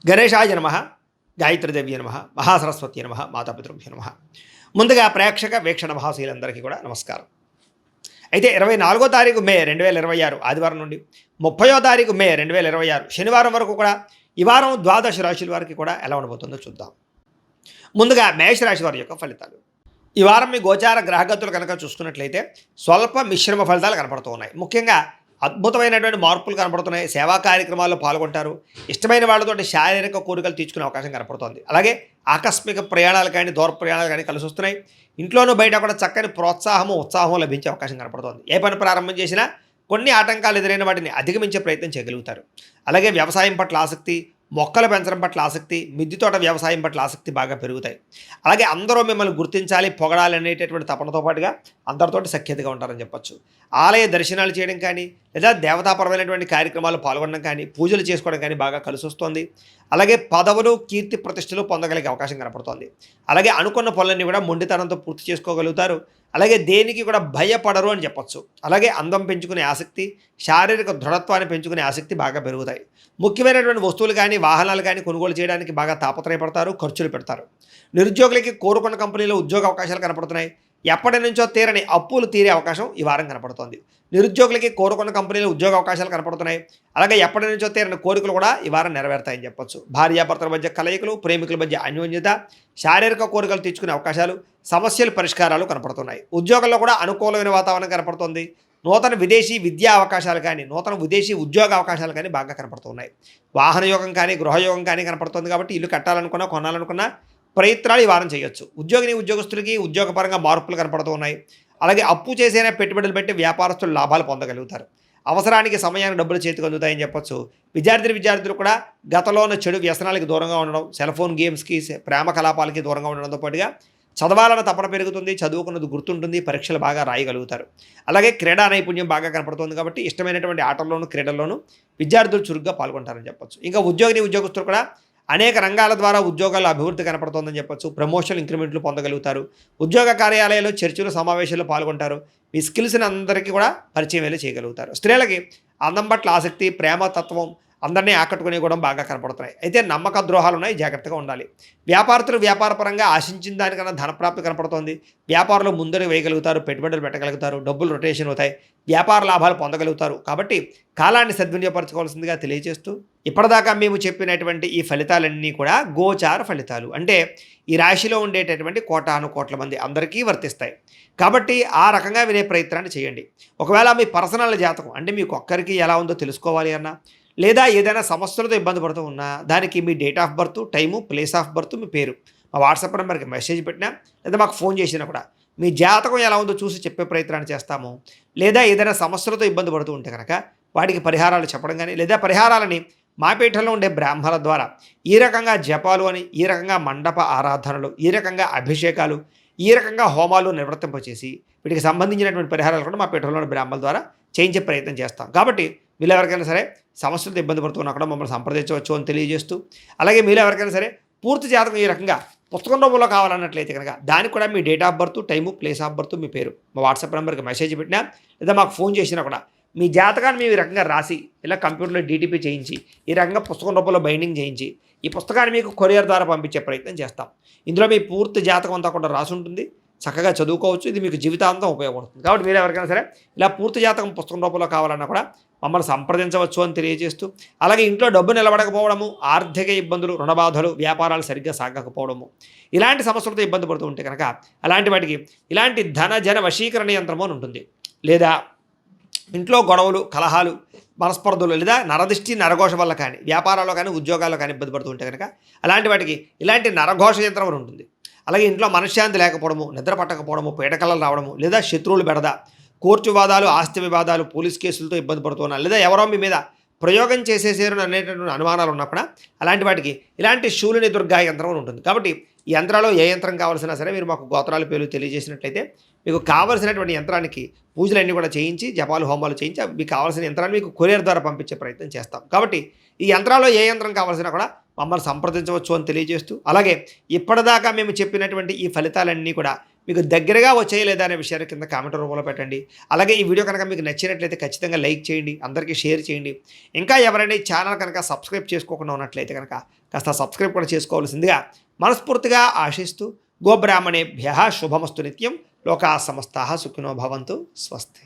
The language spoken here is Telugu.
గణేశాయ నమః, గాయత్రీదేవ్య నమః, మహాసరస్వతి నమః, మాతాపితృభ్యో నమః. ముందుగా ప్రేక్షక వీక్షణ మహాశీలందరికీ కూడా నమస్కారం. అయితే 24వ తారీఖు మే 2026 ఆదివారం నుండి 30వ తారీఖు మే 2026 శనివారం వరకు కూడా ఈ వారం ద్వాదశ రాశుల వారికి కూడా ఎలా ఉండబోతుందో చూద్దాం. ముందుగా మేషరాశి వారి యొక్క ఫలితాలు. ఈ వారం మీ గోచార గ్రహగతులు కనుక చూసుకున్నట్లయితే స్వల్ప మిశ్రమ ఫలితాలు కనపడుతూ ఉన్నాయి. ముఖ్యంగా అద్భుతమైనటువంటి మార్పులు కనపడుతున్నాయి. సేవా కార్యక్రమాల్లో పాల్గొంటారు. ఇష్టమైన వాళ్ళతో శారీరక కోరికలు తీర్చుకునే అవకాశం కనపడుతుంది. అలాగే ఆకస్మిక ప్రయాణాలు కానీ దూర ప్రయాణాలు కానీ కలిసి వస్తున్నాయి. ఇంట్లోనూ బయట కూడా చక్కని ప్రోత్సాహము ఉత్సాహం లభించే అవకాశం కనపడుతుంది. ఏ పని ప్రారంభం చేసినా కొన్ని ఆటంకాలు ఎదురైన వాటిని అధిగమించే ప్రయత్నం చేయగలుగుతారు. అలాగే వ్యవసాయం పట్ల ఆసక్తి, మొక్కలు పెంచడం పట్ల ఆసక్తి, మిద్దె తోట వ్యవసాయం పట్ల ఆసక్తి బాగా పెరుగుతాయి. అలాగే అందరూ మిమ్మల్ని గుర్తించాలి, పొగడాలి అనేటటువంటి తపనతో పాటుగా అందరితోటి సఖ్యతగా ఉంటారని చెప్పొచ్చు. ఆలయ దర్శనాలు చేయడం కానీ లేదా దేవతాపరమైనటువంటి కార్యక్రమాలు పాల్గొనడం కానీ పూజలు చేసుకోవడం కానీ బాగా కలిసి వస్తుంది. అలాగే పదవులు కీర్తి ప్రతిష్టలు పొందగలిగే అవకాశం కనపడుతోంది. అలాగే అనుకున్న పనులన్నీ కూడా మొండితనంతో పూర్తి చేసుకోగలుగుతారు. అలాగే దేనికి కూడా భయపడరు అని చెప్పొచ్చు. అలాగే అందం పెంచుకునే ఆసక్తి, శారీరక దృఢత్వాన్ని పెంచుకునే ఆసక్తి బాగా పెరుగుతాయి. ముఖ్యమైనటువంటి వస్తువులు కానీ వాహనాలు కానీ కొనుగోలు చేయడానికి బాగా తాపత్రయపడతారు, ఖర్చులు పెడతారు. నిరుద్యోగులకి కోరుకున్న కంపెనీలో ఉద్యోగ అవకాశాలు కనపడుతున్నాయి. ఎప్పటి నుంచో తీరని అప్పులు తీరే అవకాశం ఈ వారం కనపడుతోంది. నిరుద్యోగులకి కోరుకున్న కంపెనీలో ఉద్యోగ అవకాశాలు కనపడుతున్నాయి. అలాగే ఎప్పటి నుంచో తీరని కోరికలు కూడా ఈ వారం నెరవేరుతాయని చెప్పొచ్చు. భార్యాభర్తల మధ్య కలయికలు, ప్రేమికుల మధ్య అన్యోన్యత, శారీరక కోరికలు తీర్చుకునే అవకాశాలు, సమస్యల పరిష్కారాలు కనపడుతున్నాయి. ఉద్యోగంలో కూడా అనుకూలమైన వాతావరణం కనపడుతుంది. నూతన విదేశీ విద్యా అవకాశాలు కానీ నూతన విదేశీ ఉద్యోగ అవకాశాలు కానీ బాగా కనపడుతున్నాయి. వాహన యోగం కానీ గృహయోగం కానీ కనపడుతుంది. కాబట్టి ఇల్లు కట్టాలనుకున్నా కొనాలనుకున్నా ప్రయత్నాలు ఈ వారం చేయొచ్చు. ఉద్యోగస్తులకి ఉద్యోగపరంగా మార్పులు కనపడుతూ ఉన్నాయి. అలాగే అప్పు చేసైనా పెట్టుబడులు పెట్టి వ్యాపారస్తులు లాభాలు పొందగలుగుతారు. అవసరానికి సమయానికి డబ్బులు చేతికి అందుతాయని చెప్పొచ్చు. విద్యార్థులు కూడా గతంలో ఉన్న చెడు వ్యసనాలకు దూరంగా ఉండడం, సెల్ ఫోన్ గేమ్స్కి, ప్రేమ కలాపాలకి దూరంగా ఉండడంతో పాటుగా చదవాలన్న తపన పెరుగుతుంది. చదువుకున్నది గుర్తుంటుంది. పరీక్షలు బాగా రాయగలుగుతారు. అలాగే క్రీడా నైపుణ్యం బాగా కనపడుతుంది. కాబట్టి ఇష్టమైనటువంటి ఆటల్లోనూ క్రీడల్లోనూ విద్యార్థులు చురుగ్గా పాల్గొంటారని చెప్పొచ్చు. ఇంకా ఉద్యోగస్తులు కూడా అనేక రంగాల ద్వారా ఉద్యోగాల అభివృద్ధి కనపడుతోందని చెప్పొచ్చు. ప్రమోషన్ ఇంక్రిమెంట్లు పొందగలుగుతారు. ఉద్యోగ కార్యాలయాల్లో చర్చలు సమావేశాల్లో పాల్గొంటారు. మీ స్కిల్స్ని అందరికీ కూడా పరిచయం చేయగలుగుతారు. స్త్రీలకి అందం పట్ల ఆసక్తి, ప్రేమతత్వం అందరినీ ఆకట్టుకునే కూడా బాగా కనపడుతున్నాయి. అయితే నమ్మక ద్రోహాలు ఉన్నాయి, జాగ్రత్తగా ఉండాలి. వ్యాపారస్తులు వ్యాపారపరంగా ఆశించిన దానికన్నా ధనప్రాప్తి కనపడుతోంది. వ్యాపారంలో ముందర వేయగలుగుతారు, పెట్టుబడులు పెట్టగలుగుతారు, డబ్బులు రొటేషన్ అవుతాయి, వ్యాపార లాభాలు పొందగలుగుతారు. కాబట్టి కాలాన్ని సద్వినియోగపరచుకోవాల్సిందిగా తెలియజేస్తూ ఇప్పటిదాకా మేము చెప్పినటువంటి ఈ ఫలితాలన్నీ కూడా గోచార ఫలితాలు, అంటే ఈ రాశిలో ఉండేటటువంటి కోటాను కోట్ల మంది అందరికీ వర్తిస్తాయి. కాబట్టి ఆ రకంగా వినే ప్రయత్నాన్ని చేయండి. ఒకవేళ మీ పర్సనల్ జాతకం అంటే మీకు ఒక్కరికి ఎలా ఉందో తెలుసుకోవాలి అన్నా, లేదా ఏదైనా సమస్యలతో ఇబ్బంది పడుతూ ఉన్నా దానికి మీ date of birth, time, place of birth, మీ పేరు మా వాట్సాప్ నెంబర్కి మెసేజ్ పెట్టినా లేదా మాకు ఫోన్ చేసినా కూడా మీ జాతకం ఎలా ఉందో చూసి చెప్పే ప్రయత్నాన్ని చేస్తాము. లేదా ఏదైనా సమస్యలతో ఇబ్బంది పడుతూ ఉంటే కనుక వాటికి పరిహారాలు చెప్పడం కానీ లేదా పరిహారాలని మా పీఠంలో ఉండే బ్రాహ్మణుల ద్వారా ఈ రకంగా జపాలు అని, ఈ రకంగా మండప ఆరాధనలు, ఈ రకంగా అభిషేకాలు, ఈ రకంగా హోమాలు నిర్వర్తింపచేసి వీటికి సంబంధించినటువంటి పరిహారాలు కూడా మా పీఠంలో ఉన్న బ్రాహ్మణుల ద్వారా చేయించే ప్రయత్నం చేస్తాం. కాబట్టి మీరు ఎవరికైనా సరే సమస్యలతో ఇబ్బంది పడుతున్నా కూడా మమ్మల్ని సంప్రదించవచ్చు అని తెలియజేస్తూ, అలాగే మీరు ఎవరికైనా సరే పూర్తి జాతకం ఈ రకంగా పుస్తకం రూపంలో కావాలన్నట్లయితే కనుక దానికి కూడా మీ date of birth, time, place of birth, మీ పేరు మా వాట్సాప్ నెంబర్కి మెసేజ్ పెట్టినా లేదా మాకు ఫోన్ చేసినా కూడా మీ జాతకాన్ని మేము ఈ రకంగా రాసి ఇలా కంప్యూటర్లో డీటీపీ చేయించి ఈ రకంగా పుస్తకం రూపంలో బైండింగ్ చేయించి ఈ పుస్తకాన్ని మీకు కొరియర్ ద్వారా పంపించే ప్రయత్నం చేస్తాం. ఇందులో మీ పూర్తి జాతకం అంతా కూడా రాసి ఉంటుంది. చక్కగా చదువుకోవచ్చు. ఇది మీకు జీవితాంతం ఉపయోగపడుతుంది. కాబట్టి మీరు ఎవరికైనా సరే ఇలా పూర్తి జాతకం పుస్తకం రూపంలో కావాలన్నా కూడా మమ్మల్ని సంప్రదించవచ్చు అని తెలియజేస్తూ, అలాగే ఇంట్లో డబ్బు నిలబడకపోవడము, ఆర్థిక ఇబ్బందులు, రుణబాధలు, వ్యాపారాలు సరిగ్గా సాగకపోవడము, ఇలాంటి సమస్యలతో ఇబ్బంది పడుతూ ఉంటే కనుక అలాంటి వాటికి ఇలాంటి జన వశీకరణ యంత్రము అని ఉంటుంది. లేదా ఇంట్లో గొడవలు, కలహాలు, మనస్పర్ధలు లేదా నరదిష్టి, నరఘోష వల్ల కానీ వ్యాపారాల్లో కానీ ఉద్యోగాల్లో కానీ ఇబ్బంది పడుతూ ఉంటే కనుక అలాంటి వాటికి ఇలాంటి నరఘోష యంత్రం అని ఉంటుంది. అలాగే ఇంట్లో మనశ్శాంతి లేకపోవడము, నిద్ర పట్టకపోవడము, పీడకలలు రావడము, లేదా శత్రువులు బెడద, కోర్టు వివాదాలు, ఆస్తి వివాదాలు, పోలీస్ కేసులతో ఇబ్బంది పడుతున్నారు, లేదా ఎవరో మీ మీద ప్రయోగం చేసేసారు అనేటటువంటి అనుమానాలు ఉన్నప్పుడు అలాంటి వాటికి ఇలాంటి శూలిని దుర్గా యంత్రం అని ఉంటుంది. కాబట్టి ఈ యంత్రాల్లో ఏ యంత్రం కావాల్సినా సరే మీరు మాకు గోత్రాల పేర్లు తెలియజేసినట్లయితే మీకు కావాల్సినటువంటి యంత్రానికి పూజలన్నీ కూడా చేయించి జపాలు హోమాలు చేయించి మీకు కావాల్సిన యంత్రాన్ని మీకు కొరియర్ ద్వారా పంపించే ప్రయత్నం చేస్తాం. కాబట్టి ఈ యంత్రాల్లో ఏ యంత్రం కావాల్సినా కూడా మమ్మల్ని సంప్రదించవచ్చు అని తెలియజేస్తూ, అలాగే ఇప్పటిదాకా మేము చెప్పినటువంటి ఈ ఫలితాలన్నీ కూడా మీకు దగ్గరగా వచ్చాయి లేదా అనే విషయాన్ని కింద కామెంట్ రూపంలో పెట్టండి. అలాగే ఈ వీడియో కనుక మీకు నచ్చినట్లయితే ఖచ్చితంగా లైక్ చేయండి, అందరికీ షేర్ చేయండి. ఇంకా ఎవరైనా ఈ ఛానల్ కనుక సబ్స్క్రైబ్ చేసుకోకుండా ఉన్నట్లయితే కనుక కాస్త సబ్స్క్రైబ్ కూడా చేసుకోవాల్సిందిగా మనస్ఫూర్తిగా ఆశిస్తూ గోబ్రాహ్మణేభ్యః శుభమస్తు నిత్యం. లోకా సమస్తాః సుఖినో భవంతు. స్వస్తి.